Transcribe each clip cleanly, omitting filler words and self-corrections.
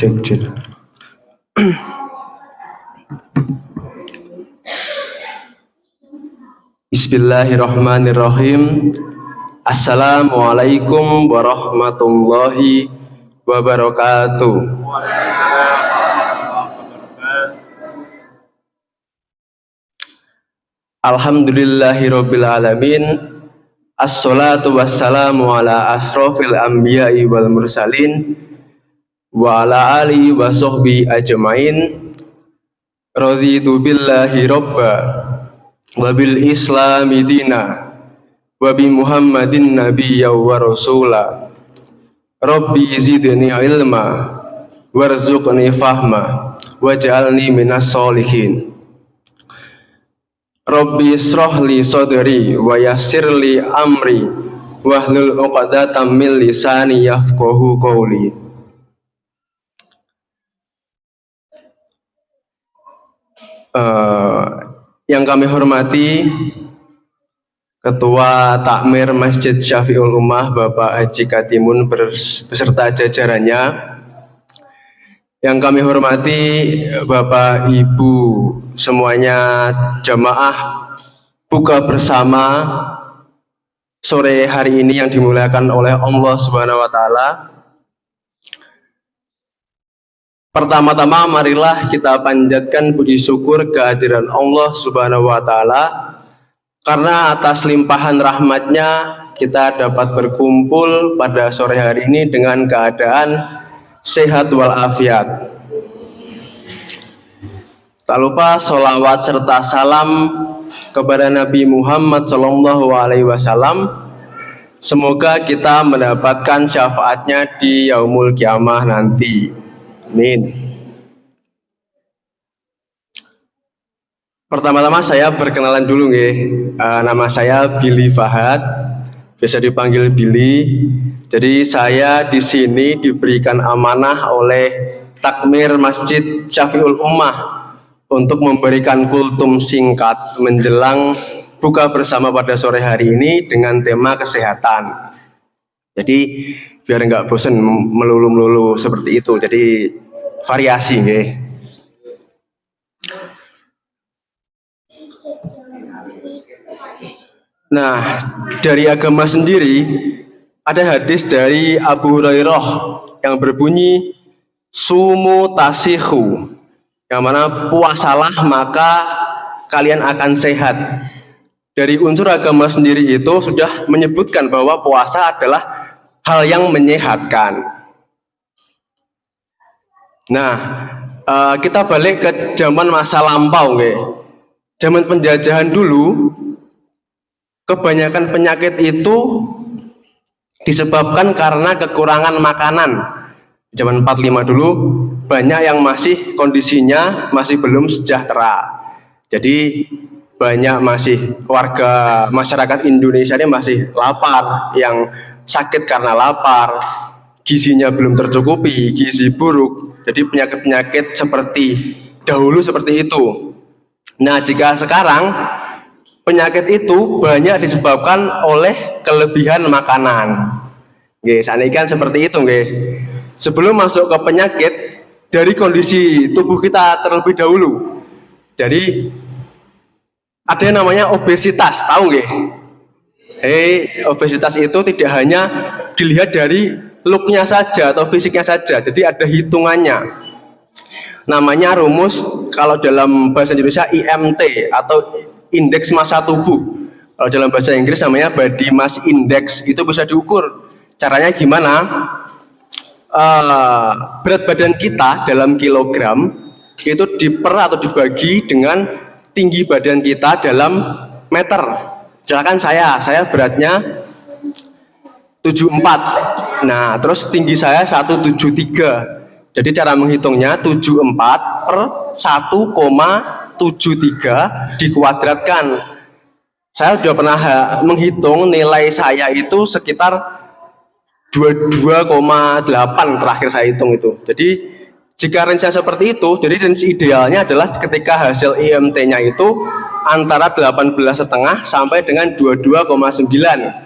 Cek. Bismillahirrahmanirrahim. Assalamualaikum warahmatullahi wabarakatuh. Alhamdulillahirabbil alamin. Assalatu wassalamu ala asrofil anbiya'i wal mursalin wa ala alihi wa sahbihi ajmain. Raditu billahi robba wa bil islami dina wa bi muhammadin nabiyya wa rasula. Rabbi zidni ilma warzuqni fahma waj'alni minas solihin. Rabbi isrohli sodri wa yassirli amri wahlul uqdatam min lisani yafqahu qawli. Yang kami hormati Ketua Takmir Masjid Syafiul Ummah Bapak Haji Katimun beserta jajarannya. Yang kami hormati Bapak Ibu semuanya, jamaah buka bersama sore hari ini yang dimuliakan oleh Allah Subhanahu wa taala. Pertama-tama marilah kita panjatkan puji syukur kehadiran Allah Subhanahu wa taala, karena atas limpahan rahmatnya kita dapat berkumpul pada sore hari ini dengan keadaan sehat walafiat. Tak lupa sholawat serta salam kepada Nabi Muhammad SAW. Semoga kita mendapatkan syafaatnya di yaumul kiamah nanti. Amin. Pertama-tama saya perkenalan dulu nggih. Nama saya Billy Fahad, biasa dipanggil Billy. Jadi saya di sini diberikan amanah oleh Takmir Masjid Syafiul Ummah untuk memberikan kultum singkat menjelang buka bersama pada sore hari ini dengan tema kesehatan. Jadi biar nggak bosan melulu-melulu seperti itu, jadi variasi nggih. Nah, dari agama sendiri ada hadis dari Abu Hurairah yang berbunyi sumu tasihu, yang mana puasalah maka kalian akan sehat. Dari unsur agama sendiri itu sudah menyebutkan bahwa puasa adalah hal yang menyehatkan. Nah, kita balik ke zaman masa lampau, nggih. Zaman penjajahan dulu, kebanyakan penyakit itu disebabkan karena kekurangan makanan. Zaman 45 dulu banyak yang masih kondisinya masih belum sejahtera. Jadi banyak masih warga masyarakat Indonesia ini masih lapar, yang sakit karena lapar, gizinya belum tercukupi, gizi buruk. Jadi penyakit-penyakit seperti dahulu seperti itu. Nah, jika sekarang penyakit itu banyak disebabkan oleh kelebihan makanan. Nggih, saniki kan seperti itu nggih. Sebelum masuk ke penyakit, dari kondisi tubuh kita terlebih dahulu. Jadi ada yang namanya obesitas, tahu nggih? Obesitas itu tidak hanya dilihat dari looknya saja atau fisiknya saja, jadi ada hitungannya. Namanya rumus, kalau dalam bahasa Indonesia IMT atau indeks massa tubuh. Kalau dalam bahasa Inggris namanya body mass index. Itu bisa diukur. Caranya gimana? Berat badan kita dalam kilogram itu diper atau dibagi dengan tinggi badan kita dalam meter. Misalkan saya beratnya 74. Nah, terus tinggi saya 173. Jadi cara menghitungnya 74 per 1,73 dikuadratkan. Saya sudah pernah menghitung nilai saya itu sekitar 22,8 terakhir saya hitung itu. Jadi jika range seperti itu, jadi range idealnya adalah ketika hasil IMT-nya itu antara 18,5 sampai dengan 22,9.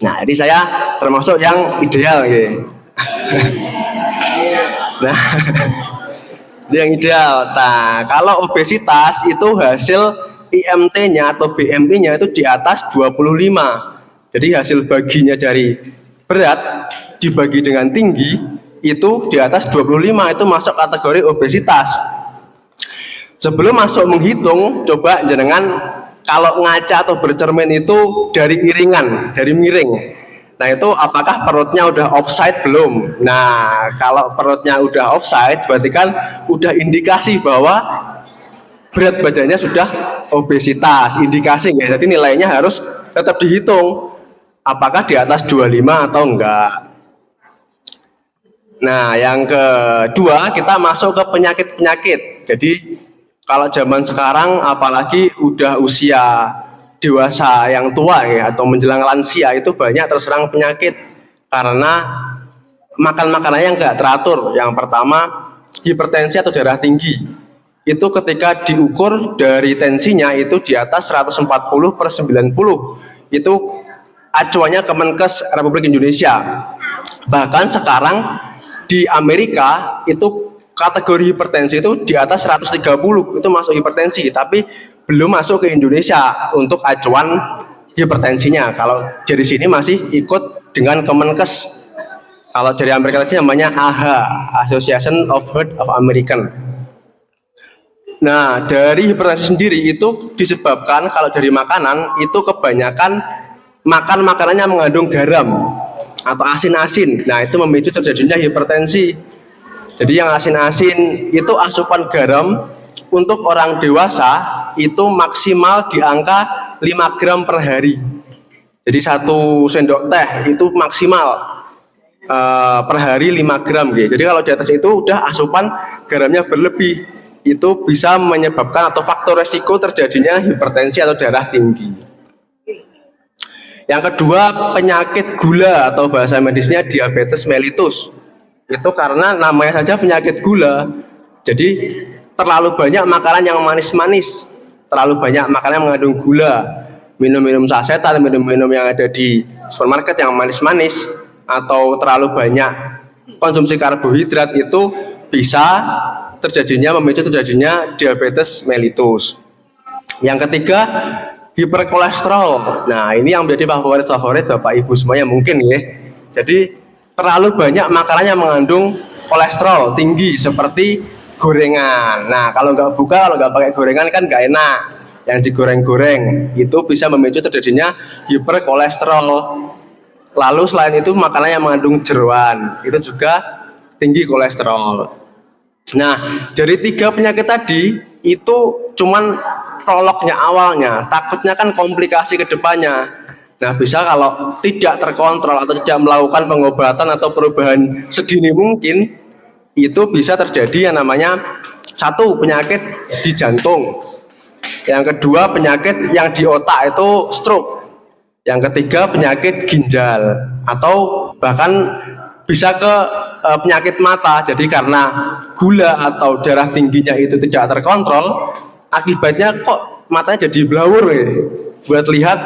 Nah, jadi saya termasuk yang ideal ya. Nah, yang ideal. Nah, kalau obesitas itu hasil IMT-nya atau BMI-nya itu di atas 25. Jadi hasil baginya dari berat dibagi dengan tinggi itu di atas 25, itu masuk kategori obesitas. Sebelum masuk menghitung, coba jenengan kalau ngaca atau bercermin itu dari iringan, dari miring. Nah itu apakah perutnya udah offside belum? Nah kalau perutnya udah offside berarti kan udah indikasi bahwa berat badannya sudah obesitas, indikasi nggak? Jadi nilainya harus tetap dihitung. Apakah di atas 25 atau enggak? Nah yang kedua kita masuk ke penyakit-penyakit. Jadi kalau zaman sekarang apalagi udah usia dewasa yang tua ya atau menjelang lansia itu banyak terserang penyakit karena makan makanannya yang nggak teratur. Yang pertama hipertensi atau darah tinggi, itu ketika diukur dari tensinya itu di atas 140/90, itu acuannya Kemenkes Republik Indonesia. Bahkan sekarang di Amerika itu kategori hipertensi itu di atas 130 itu masuk hipertensi, tapi belum masuk ke Indonesia untuk acuan hipertensinya. Kalau dari sini masih ikut dengan Kemenkes. Kalau dari Amerika tadi namanya AHA, Association of Heart of American. Nah, dari hipertensi sendiri itu disebabkan kalau dari makanan itu kebanyakan makan makanannya mengandung garam atau asin-asin. Nah, itu memicu terjadinya hipertensi. Jadi yang asin-asin itu asupan garam untuk orang dewasa itu maksimal di angka 5 gram per hari. Jadi 1 sendok teh itu maksimal per hari 5 gram gitu. Jadi kalau di atas itu udah asupan garamnya berlebih, itu bisa menyebabkan atau faktor resiko terjadinya hipertensi atau darah tinggi. Yang kedua penyakit gula atau bahasa medisnya diabetes mellitus. Itu karena namanya saja penyakit gula. Jadi terlalu banyak makanan yang manis-manis, terlalu banyak makanan yang mengandung gula, minum-minum sasetan, minum-minum yang ada di supermarket yang manis-manis, atau terlalu banyak konsumsi karbohidrat itu bisa memicu terjadinya diabetes mellitus. Yang ketiga hiperkolesterol. Nah ini yang menjadi favorit Bapak Ibu semuanya mungkin ya. Jadi terlalu banyak makanan yang mengandung kolesterol tinggi seperti gorengan. Nah kalau nggak pakai gorengan kan nggak enak. Yang digoreng-goreng itu bisa memicu terjadinya hiperkolesterol. Lalu selain itu makanan yang mengandung jeroan itu juga tinggi kolesterol. Nah dari 3 penyakit tadi itu cuman prolognya awalnya, takutnya kan komplikasi ke depannya. Nah bisa kalau tidak terkontrol atau tidak melakukan pengobatan atau perubahan sedini mungkin, itu bisa terjadi yang namanya 1 penyakit di jantung, yang kedua penyakit yang di otak itu stroke, yang ketiga penyakit ginjal, atau bahkan bisa ke penyakit mata. Jadi karena gula atau darah tingginya itu tidak terkontrol, akibatnya kok matanya jadi blawur ya, buat lihat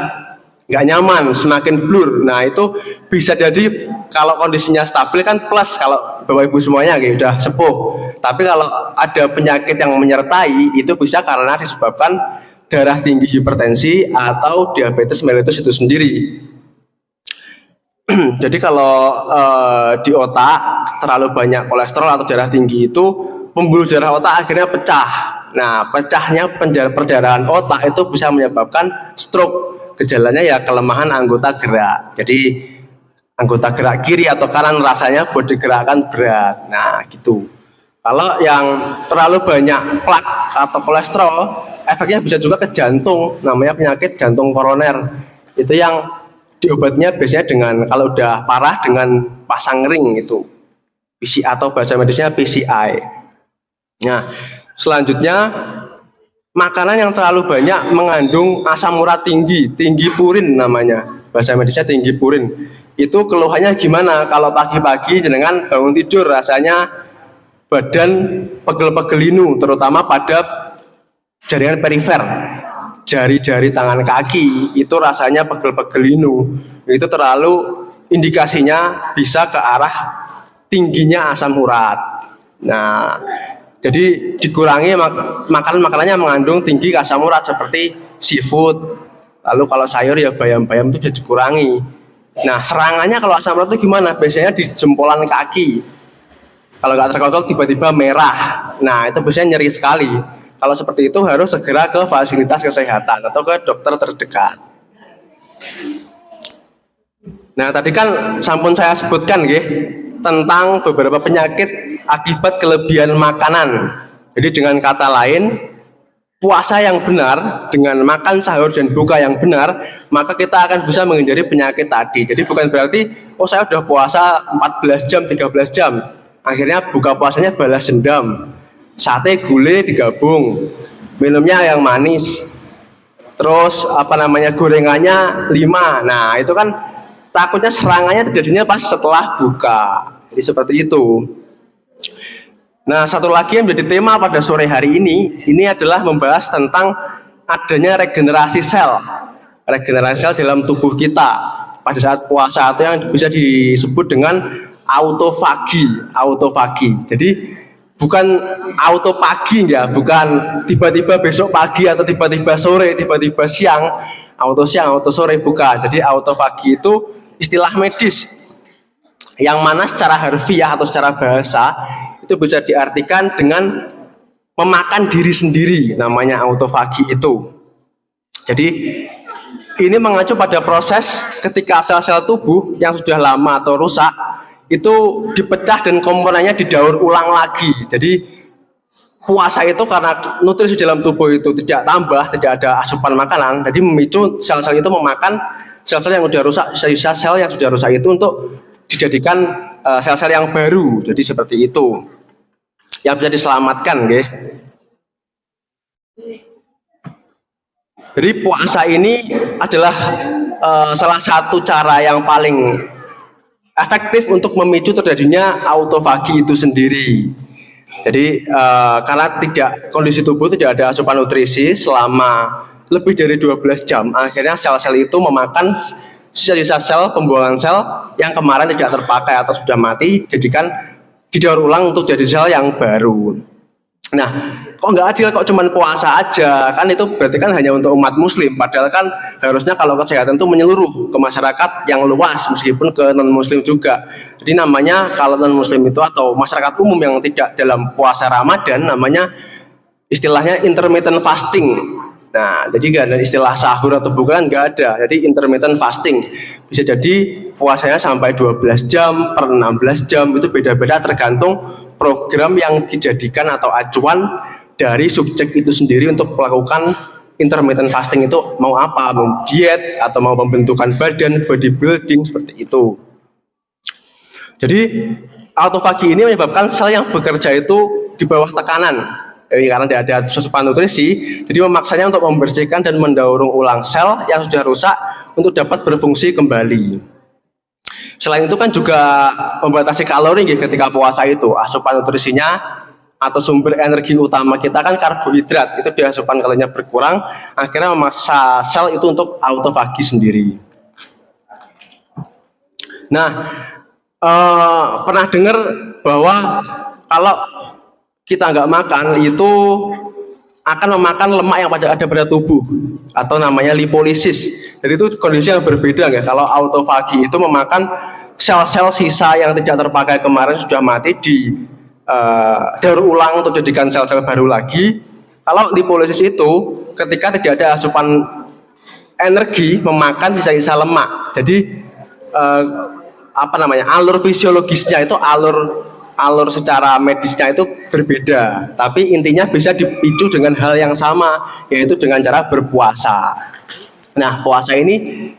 nggak nyaman, semakin blur. Nah itu bisa jadi kalau kondisinya stabil kan plus kalau Bapak Ibu semuanya gitu, udah sepuh. Tapi kalau ada penyakit yang menyertai itu bisa karena disebabkan darah tinggi hipertensi atau diabetes mellitus itu sendiri. Jadi kalau di otak terlalu banyak kolesterol atau darah tinggi itu pembuluh darah otak akhirnya pecah. Nah pecahnya perdarahan otak itu bisa menyebabkan stroke. Gejalanya ya kelemahan anggota gerak. Jadi anggota gerak kiri atau kanan rasanya buat digerakkan berat. Nah gitu. Kalau yang terlalu banyak plak atau kolesterol, efeknya bisa juga ke jantung. Namanya penyakit jantung koroner. Itu yang diobatnya biasanya dengan, kalau udah parah, dengan pasang ring itu, PCI atau bahasa medisnya PCI. Nah selanjutnya makanan yang terlalu banyak mengandung asam urat tinggi purin namanya, bahasa medisnya tinggi purin. Itu keluhannya gimana? Kalau pagi-pagi jenengan bangun tidur rasanya badan pegel-pegel linu, terutama pada jaringan perifer, jari-jari tangan kaki itu rasanya pegel-pegel linu. Itu terlalu indikasinya bisa ke arah tingginya asam urat. Nah, jadi dikurangi makanan-makanannya mengandung tinggi asam urat seperti seafood. Lalu kalau sayur ya bayam-bayam itu sudah dikurangi. Nah, serangannya kalau asam urat itu gimana? Biasanya di jempolan kaki. Kalau nggak terkontrol tiba-tiba merah. Nah, itu biasanya nyeri sekali. Kalau seperti itu harus segera ke fasilitas kesehatan atau ke dokter terdekat. Nah, tadi kan sampun saya sebutkan tentang beberapa penyakit akibat kelebihan makanan. Jadi dengan kata lain, puasa yang benar dengan makan sahur dan buka yang benar, maka kita akan bisa menghindari penyakit tadi. Jadi bukan berarti saya udah puasa 14 jam, 13 jam. Akhirnya buka puasanya balas dendam. Sate gulai digabung, minumnya yang manis, terus gorengannya 5. Nah, itu kan takutnya serangannya terjadinya pas setelah buka. Jadi seperti itu. Nah, satu lagi yang menjadi tema pada sore hari ini adalah membahas tentang adanya regenerasi sel. Regenerasi sel dalam tubuh kita pada saat puasa, atau yang bisa disebut dengan autofagi. Jadi bukan auto pagi ya, bukan tiba-tiba besok pagi atau tiba-tiba sore, tiba-tiba siang, auto sore, bukan. Jadi autofagi itu istilah medis yang mana secara harfiah atau secara bahasa itu bisa diartikan dengan memakan diri sendiri, namanya autofagi itu. Jadi ini mengacu pada proses ketika sel-sel tubuh yang sudah lama atau rusak itu dipecah dan komponennya didaur ulang lagi. Jadi puasa itu karena nutrisi dalam tubuh itu tidak tambah, tidak ada asupan makanan, jadi memicu sel-sel itu memakan sel-sel yang sudah rusak, sisa sel yang sudah rusak itu untuk dijadikan sel-sel yang baru. Jadi seperti itu yang bisa diselamatkan. Jadi puasa ini adalah salah satu cara yang paling efektif untuk memicu terjadinya autofagi itu sendiri. Jadi karena kondisi tubuh tidak ada asupan nutrisi selama lebih dari 12 jam, akhirnya sel-sel itu memakan sisa-sisa sel, pembuangan sel yang kemarin tidak terpakai atau sudah mati, jadikan didaur ulang untuk jadi sel yang baru. Nah, kok nggak adil, kok cuman puasa aja? Kan itu berarti kan hanya untuk umat muslim, padahal kan harusnya kalau kesehatan itu menyeluruh ke masyarakat yang luas, meskipun ke non muslim juga. Jadi namanya kalau non muslim itu atau masyarakat umum yang tidak dalam puasa Ramadan, namanya istilahnya intermittent fasting. Nah, jadi nggak ada istilah sahur atau bukan, nggak ada. Jadi intermittent fasting bisa jadi puasanya sampai 12 jam per 16 jam, itu beda-beda tergantung program yang dijadikan atau acuan dari subjek itu sendiri untuk melakukan intermittent fasting itu mau apa, mau diet atau mau pembentukan badan, bodybuilding, seperti itu. Jadi autofagi ini menyebabkan sel yang bekerja itu di bawah tekanan. Karena tidak ada asupan nutrisi, jadi memaksanya untuk membersihkan dan mendaur ulang sel yang sudah rusak untuk dapat berfungsi kembali. Selain itu kan juga membatasi kalori ketika puasa itu. Asupan nutrisinya atau sumber energi utama kita kan karbohidrat, itu dia asupan kalorinya berkurang, akhirnya memaksa sel itu untuk autofagi sendiri. Nah, pernah dengar bahwa kalau kita nggak makan itu akan memakan lemak yang ada pada tubuh atau namanya lipolisis. Jadi itu kondisi yang berbeda kalau autofagi itu memakan sel-sel sisa yang tidak terpakai kemarin sudah mati daur ulang untuk jadikan sel-sel baru lagi. Kalau lipolisis itu ketika tidak ada asupan energi memakan sisa-sisa lemak. Jadi alur fisiologisnya itu alur secara medisnya itu berbeda, tapi intinya bisa dipicu dengan hal yang sama, yaitu dengan cara berpuasa. Nah, puasa ini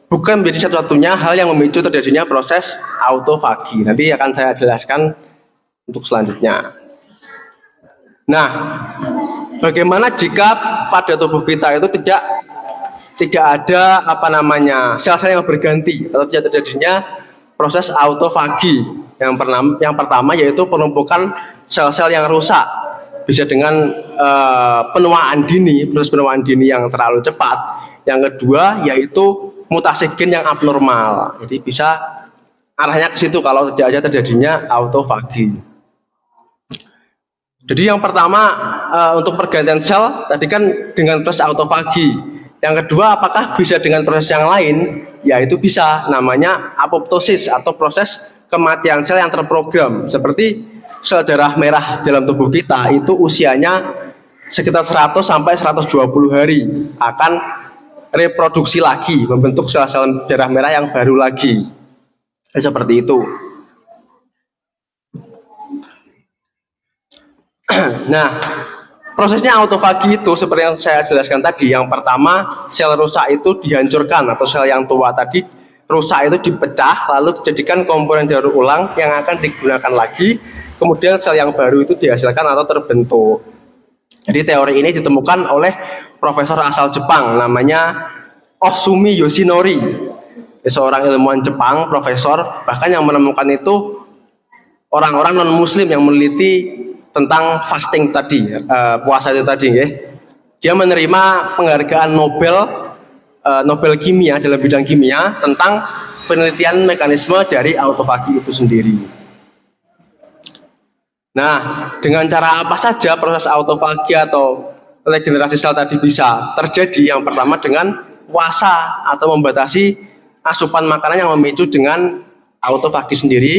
bukan menjadi satu-satunya hal yang memicu terjadinya proses autofagi. Nanti akan saya jelaskan untuk selanjutnya. Nah, bagaimana jika pada tubuh kita itu tidak ada sel-sel yang berganti atau tidak terjadinya proses autofagi? Yang pertama yaitu penumpukan sel-sel yang rusak, bisa dengan penuaan dini, proses penuaan dini yang terlalu cepat. Yang kedua yaitu mutasi gen yang abnormal. Jadi bisa arahnya ke situ kalau tidak ada terjadinya autofagi. Jadi yang pertama untuk pergantian sel tadi kan dengan proses autofagi. Yang kedua, apakah bisa dengan proses yang lain? Ya itu bisa, namanya apoptosis atau proses kematian sel yang terprogram. Seperti sel darah merah dalam tubuh kita itu usianya sekitar 100 sampai 120 hari akan reproduksi lagi, membentuk sel-sel darah merah yang baru lagi. Seperti itu. Nah, prosesnya autofagi itu seperti yang saya jelaskan tadi. Yang pertama, sel rusak itu dihancurkan atau sel yang tua tadi rusak itu dipecah lalu dijadikan komponen daur ulang yang akan digunakan lagi. Kemudian sel yang baru itu dihasilkan atau terbentuk. Jadi teori ini ditemukan oleh profesor asal Jepang namanya Osumi Yoshinori. Seorang ilmuwan Jepang, profesor, bahkan yang menemukan itu orang-orang non-muslim yang meneliti tentang fasting tadi, puasa itu tadi ya. Dia menerima penghargaan Nobel kimia dalam bidang kimia tentang penelitian mekanisme dari autofagi itu sendiri. Nah, dengan cara apa saja proses autofagi atau regenerasi sel tadi bisa terjadi? Yang pertama dengan puasa atau membatasi asupan makanan yang memicu dengan autofagi sendiri.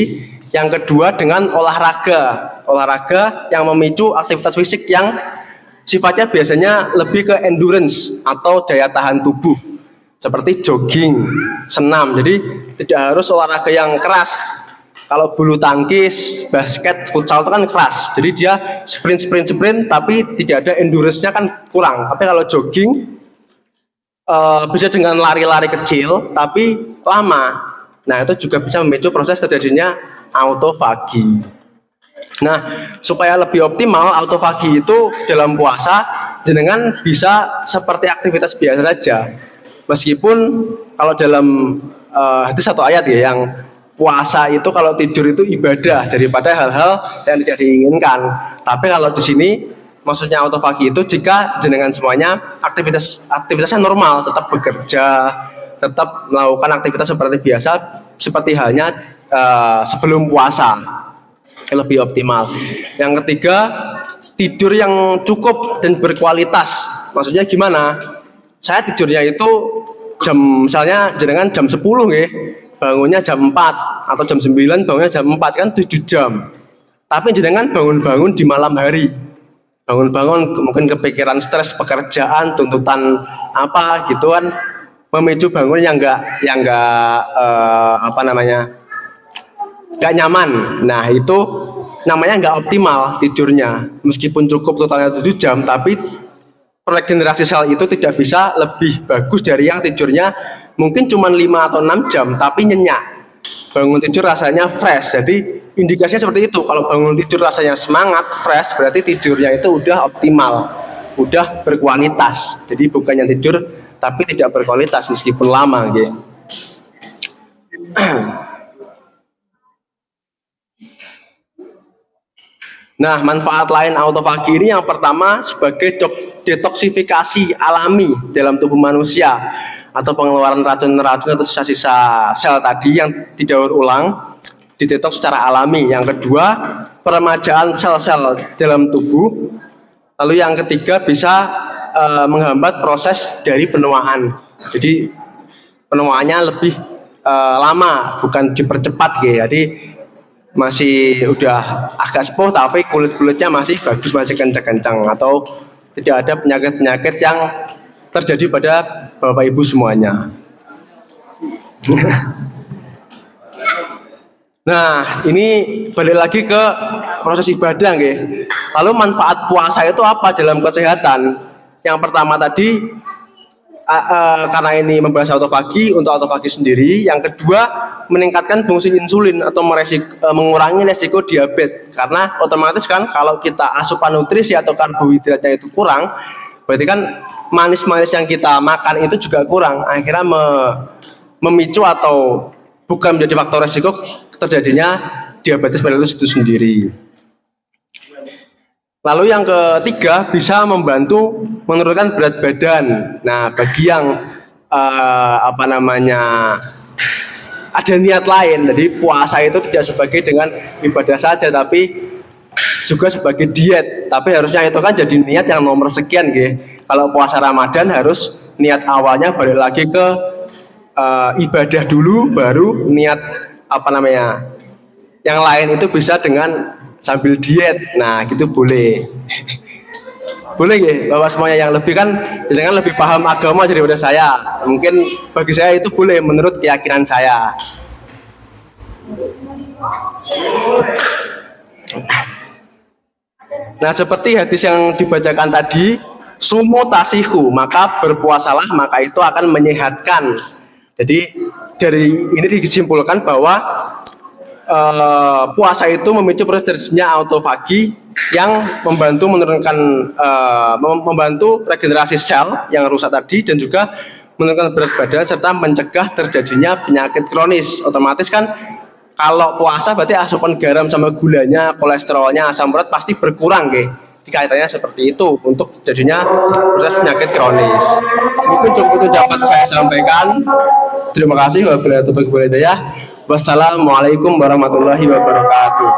Yang kedua dengan olahraga yang memicu aktivitas fisik yang sifatnya biasanya lebih ke endurance atau daya tahan tubuh, seperti jogging, senam. Jadi tidak harus olahraga yang keras. Kalau bulu tangkis, basket, futsal itu kan keras. Jadi dia sprint tapi tidak ada endurance-nya kan kurang. Tapi kalau jogging bisa dengan lari-lari kecil tapi lama. Nah, itu juga bisa memicu proses terjadinya autofagi. Nah, supaya lebih optimal autofagi itu dalam puasa jenengan bisa seperti aktivitas biasa saja. Meskipun kalau dalam hadis satu ayat ya, yang puasa itu kalau tidur itu ibadah daripada hal-hal yang tidak diinginkan. Tapi kalau di sini maksudnya autofagi itu jika jenengan semuanya aktivitasnya normal, tetap bekerja, tetap melakukan aktivitas seperti biasa, seperti halnya sebelum puasa, lebih optimal. Yang ketiga, tidur yang cukup dan berkualitas. Maksudnya gimana? Saya tidurnya itu misalnya jenengan jam 10 ya, bangunnya jam 4 atau jam 9 bangunnya jam 4 kan 7 jam. Tapi jenengan bangun-bangun di malam hari. Bangun-bangun mungkin kepikiran stres pekerjaan, tuntutan apa gitu kan, memicu bangun yang nggak nyaman. Nah, itu namanya nggak optimal tidurnya. Meskipun cukup totalnya 7 jam, tapi regenerasi sel itu tidak bisa lebih bagus dari yang tidurnya mungkin cuma 5 atau 6 jam tapi nyenyak. Bangun tidur rasanya fresh. Jadi indikasinya seperti itu. Kalau bangun tidur rasanya semangat, fresh, berarti tidurnya itu udah optimal, udah berkualitas. Jadi bukan yang tidur tapi tidak berkualitas meskipun lama gitu. Nah, manfaat lain autofagi ini yang pertama sebagai detoksifikasi alami dalam tubuh manusia atau pengeluaran racun-racun atau sisa-sisa sel tadi yang didaur ulang, didetoks secara alami. Yang kedua, peremajaan sel-sel dalam tubuh. Lalu yang ketiga bisa menghambat proses dari penuaan. Jadi penuaannya lebih lama, bukan dipercepat gitu. Jadi masih udah agak sepuh tapi kulit-kulitnya masih bagus, masih kencang-kencang, atau tidak ada penyakit-penyakit yang terjadi pada Bapak Ibu semuanya. Nah, ini balik lagi ke proses ibadah nggih. Lalu manfaat puasa itu apa dalam kesehatan? Yang pertama tadi karena ini membahas autofagi, untuk autofagi sendiri. Yang kedua, meningkatkan fungsi insulin atau mengurangi resiko diabetes. Karena otomatis kan kalau kita asupan nutrisi atau karbohidratnya itu kurang, berarti kan manis-manis yang kita makan itu juga kurang. Akhirnya memicu atau bukan menjadi faktor resiko terjadinya diabetes mellitus itu sendiri. Lalu yang ketiga, bisa membantu menurunkan berat badan. Nah, bagi yang ada niat lain, jadi puasa itu tidak sebagai dengan ibadah saja, tapi juga sebagai diet, tapi harusnya itu kan jadi niat yang nomor sekian nggih. Kalau puasa Ramadan harus niat awalnya balik lagi ke ibadah dulu, baru niat apa namanya yang lain itu bisa dengan sambil diet. Nah gitu boleh. Boleh ya Bapak semuanya, yang lebih kan jangan lebih paham agama daripada saya. Mungkin bagi saya itu boleh menurut keyakinan saya. Nah seperti hadis yang dibacakan tadi, sumu tasihu, maka berpuasalah, maka itu akan menyehatkan. Jadi dari ini disimpulkan bahwa puasa itu memicu proses terjadinya autofagi yang membantu menurunkan membantu regenerasi sel yang rusak tadi, dan juga menurunkan berat badan serta mencegah terjadinya penyakit kronis. Otomatis kan kalau puasa berarti asupan garam sama gulanya, kolesterolnya, asam urat pasti berkurang nggih. Kaitannya seperti itu untuk terjadinya proses penyakit kronis. Mungkin cukup itu dapat saya sampaikan. Terima kasih. Wassalamualaikum warahmatullahi wabarakatuh.